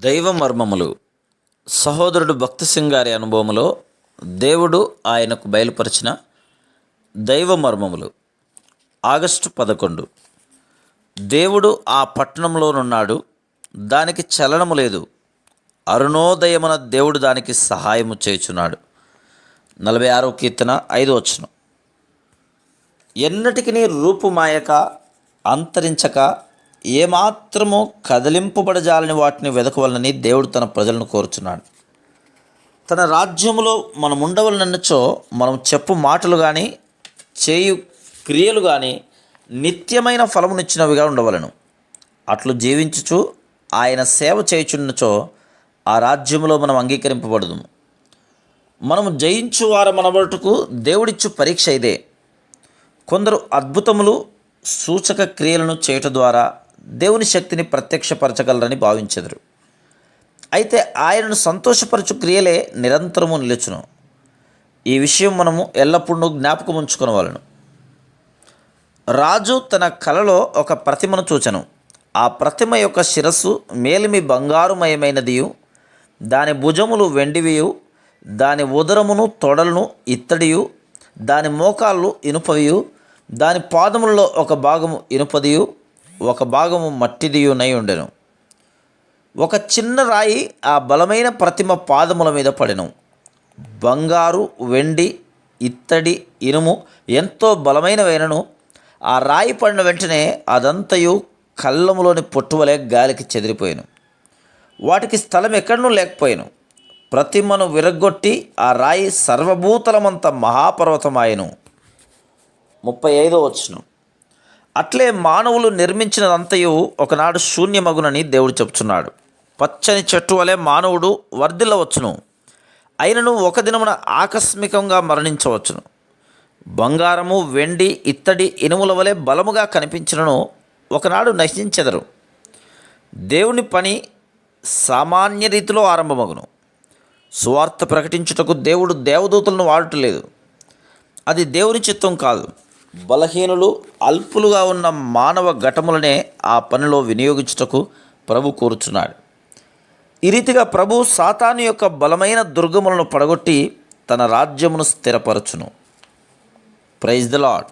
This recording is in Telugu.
దైవ మర్మములు. సహోదరుడు భక్తి సింగ్ గారి అనుభవములో దేవుడు ఆయనకు బయలుపరిచిన దైవ మర్మములు. ఆగస్టు 11. దేవుడు ఆ పట్టణంలోనున్నాడు, దానికి చలనము లేదు. అరుణోదయమున దేవుడు దానికి సహాయము చేయుచున్నాడు. 46వ కీర్తన 5వ వచనం. ఎన్నటికి రూపుమాయక అంతరించక ఏమాత్రము కదిలింపబడజాలని వాటిని వెదకవలనని దేవుడు తన ప్రజలను కోరుచున్నాడు. తన రాజ్యములో మనం ఉండవలనన్నచో మనం చెప్పు మాటలు కానీ చేయు క్రియలు కానీ నిత్యమైన ఫలమునిచ్చినవిగా ఉండవలను. అట్లు జీవించుచు ఆయన సేవ చేయుచున్నచో ఆ రాజ్యములో మనం అంగీకరింపబడదుము. మనము జయించువారమనబడుటకు దేవుడిచ్చు పరీక్ష ఇదే. కొందరు అద్భుతములు సూచక క్రియలను చేయటం ద్వారా దేవుని శక్తిని ప్రత్యక్షపరచగలరని భావించెదరు. అయితే ఆయనను సంతోషపరచు క్రియలే నిరంతరము నిలుచును. ఈ విషయం మనము ఎల్లప్పుడూ జ్ఞాపకం ఉంచుకొనవలెను. రాజు తన కలలో ఒక ప్రతిమను చూచెను. ఆ ప్రతిమ యొక్క శిరస్సు మేలిమి బంగారుమయమైనదియు, దాని భుజములు వెండివియు, దాని ఉదరమును తొడలను ఇత్తడియు, దాని మోకాళ్ళు ఇనుపవియు, దాని పాదములలో ఒక భాగము ఇనుపదియు ఒక భాగము మట్టిదియునై ఉండెను. ఒక చిన్న రాయి ఆ బలమైన ప్రతిమ పాదముల మీద పడెను. బంగారు, వెండి, ఇత్తడి, ఇనుము ఎంతో బలమైనవైనను ఆ రాయి పడిన వెంటనే అదంతయు కళ్ళములోని పొట్టువలే గాలికి చెదిరిపోయాను. వాటికి స్థలం ఎక్కడనూ లేకపోయాను. ప్రతిమను విరగ్గొట్టి ఆ రాయి సర్వభూతలమంత మహాపర్వతమాయెను. 35వ వచనం. అట్లే మానవులు నిర్మించినదంతయు ఒకనాడు శూన్యమగునని దేవుడు చెప్తున్నాడు. పచ్చని చెట్టు వలె మానవుడు వర్ధిల్లవచ్చును, అయినను ఒక దినమున ఆకస్మికంగా మరణించవచ్చును. బంగారము, వెండి, ఇత్తడి, ఇనుముల వలె బలముగా కనిపించినను ఒకనాడు నశించెదరు. దేవుని పని సామాన్య రీతిలో ఆరంభమగును. సువార్త ప్రకటించుటకు దేవుడు దేవదూతలను వాడటలేదు. అది దేవుని చిత్తం కాదు. బలహీనులు, అల్పులుగా ఉన్న మానవ ఘటములనే ఆ పనిలో వినియోగించుటకు ప్రభు కోరుచున్నాడు. ఈ రీతిగా ప్రభు సాతాను యొక్క బలమైన దుర్గములను పడగొట్టి తన రాజ్యమును స్థిరపరచును. Praise the lord.